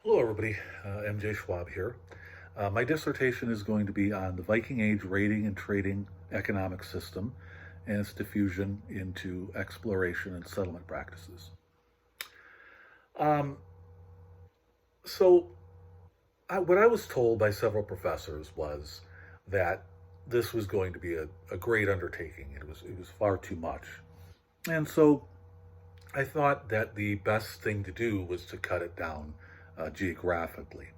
Hello, everybody. MJ Schwab here. My dissertation is going to be on the Viking Age raiding and trading economic system and its diffusion into exploration and settlement practices. Um, so, what I was told by several professors was that this was going to be a great undertaking. It was far too much, and so I thought that the best thing to do was to cut it down geographically.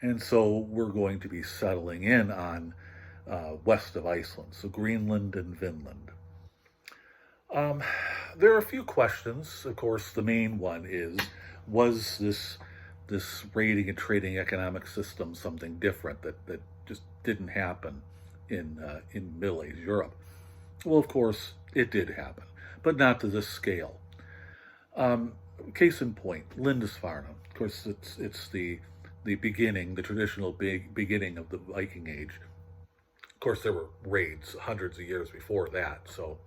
And so we're going to be settling in on west of Iceland, so Greenland and Vinland. Um, there are a few questions. Of course, the main one is: was this raiding and trading economic system something different that just didn't happen in Middle Age Europe? Well, of course, it did happen, but not to this scale. Um, Case in point, Lindisfarne. Of course, it's the beginning, the traditional beginning of the Viking Age. Of course, there were raids hundreds of years before that, so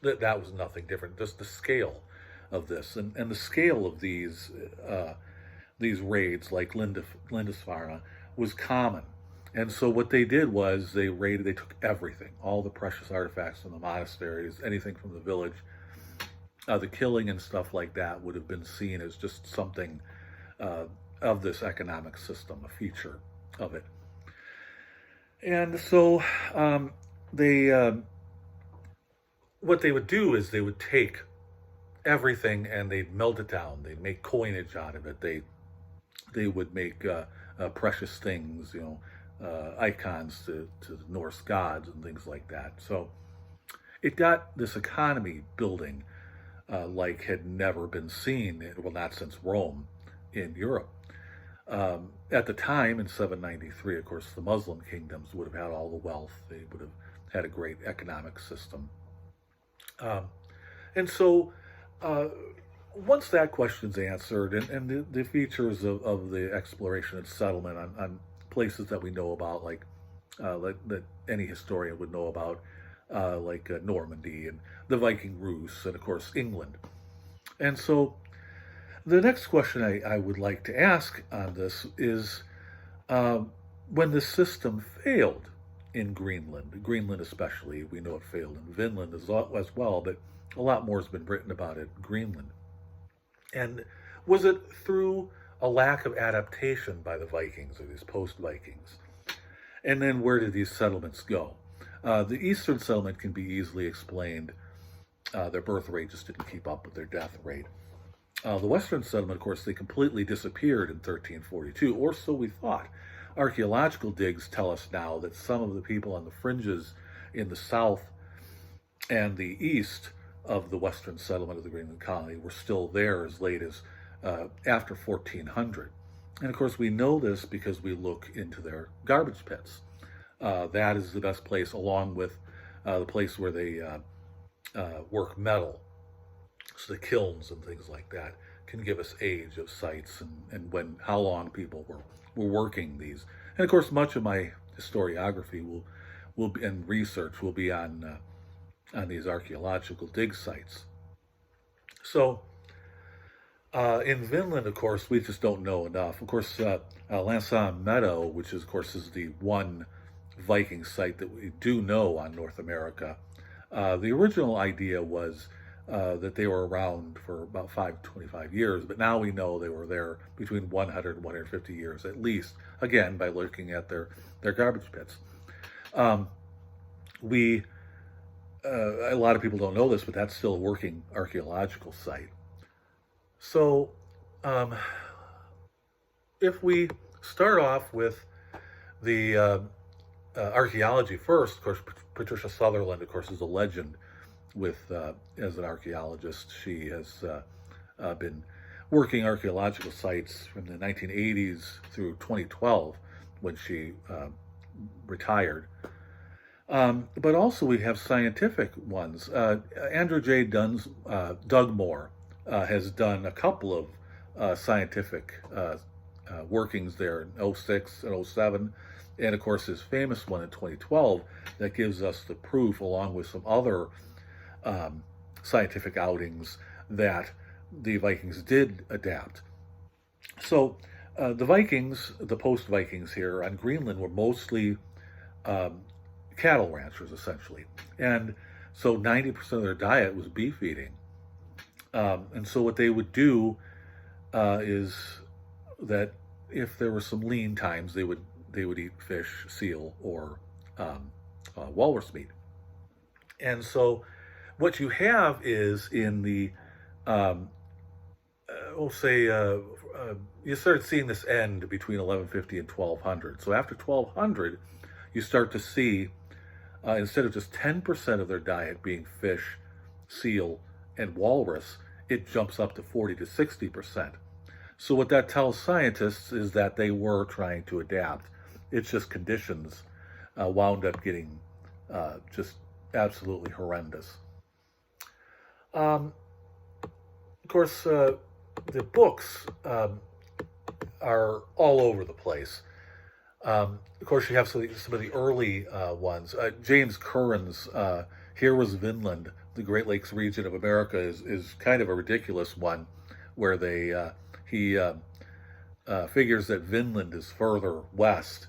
that was nothing different. Just the scale of this and the scale of these raids, like Lindisfarne, was common. And so what they did was they raided. They took everything, all the precious artifacts from the monasteries, anything from the village. The killing and stuff like that would have been seen as just something uh, of this economic system, a feature of it. And so they, what they would do is they would take everything and they'd melt it down. They'd make coinage out of it. They would make precious things, icons to the Norse gods and things like that. So it got this economy building like had never been seen, well, not since Rome in Europe. At the time, in 793, of course, the Muslim kingdoms would have had all the wealth. They would have had a great economic system. Um, and so, uh, once that question's answered, and the features of the exploration and settlement on places that we know about, like that any historian would know about, like Normandy and the Viking Rus, and of course England. And so the next question I would like to ask on this is when the system failed in Greenland especially, we know it failed in Vinland as well, but a lot more has been written about it in Greenland. And was it through a lack of adaptation by the Vikings or these post Vikings? And then where did these settlements go? The Eastern settlement can be easily explained. Their birth rate just didn't keep up with their death rate. The Western settlement, of course, they completely disappeared in 1342, or so we thought. Archaeological digs tell us now that some of the people on the fringes in the south and the east of the Western settlement of the Greenland colony were still there as late as after 1400. And of course, we know this because we look into their garbage pits. That is the best place, along with the place where they work metal. So the kilns and things like that can give us age of sites and how long people were working these. And of course, much of my historiography will be, and research will be on these archaeological dig sites. So in Vinland, of course, we just don't know enough. Of course, Lansan Meadow, which is, of course, is the one Viking site that we do know on North America. The original idea was that they were around for about 525 years, but now we know they were there between 100 and 150 years at least, again, by looking at their garbage pits. We A lot of people don't know this, but that's still a working archaeological site. So, um, if we start off with the archaeology first, of course, Patricia Sutherland, of course, is a legend with as an archaeologist. She has been working archaeological sites from the 1980s through 2012 when she retired. But also we have scientific ones. Andrew J. Dugmore has done a couple of scientific workings there in '06 and '07, and of course his famous one in 2012 that gives us the proof, along with some other scientific outings, that the Vikings did adapt. So the Vikings, the post-Vikings here on Greenland, were mostly um, cattle ranchers, essentially. And so 90% of their diet was beef eating. And so what they would do is that if there were some lean times, they would eat fish, seal, or walrus meat. And so what you have is in the um, we'll say you started seeing this end between 1150 and 1200. So after 1200, you start to see instead of just 10% of their diet being fish, seal, and walrus, it jumps up to 40 to 60%. So what that tells scientists is that they were trying to adapt. It's just conditions wound up getting just absolutely horrendous. Um, of course, the books are all over the place. Of course, you have some of the early ones. James Curran's "Here Was Vinland," the Great Lakes region of America, is kind of a ridiculous one, where he figures that Vinland is further west.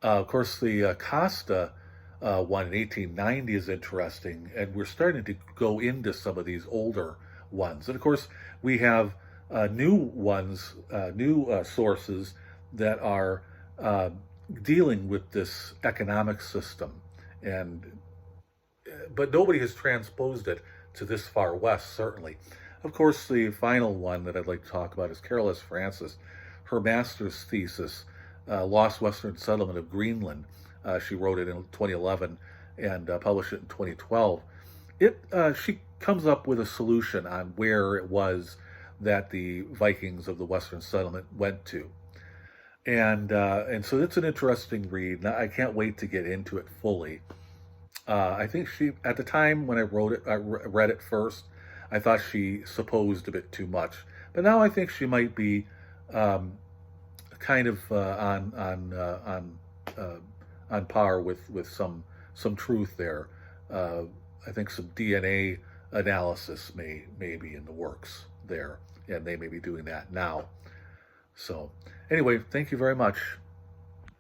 Of course, the Costa one in 1890 is interesting, and we're starting to go into some of these older ones. And of course, we have new ones, new sources that are uh, dealing with this economic system, and but nobody has transposed it to this far west, certainly. Of course, the final one that I'd like to talk about is Carol S. Francis, her master's thesis, Lost Western Settlement of Greenland. She wrote it in 2011 and published it in 2012. She comes up with a solution on where it was that the Vikings of the Western Settlement went to. And so it's an interesting read. I can't wait to get into it fully. I think she, at the time when I wrote it, I read it first, I thought she supposed a bit too much. But now I think she might be um, kind of on par with some truth there. Uh, I think some DNA analysis may be in the works there, and they may be doing that now. So anyway, thank you very much.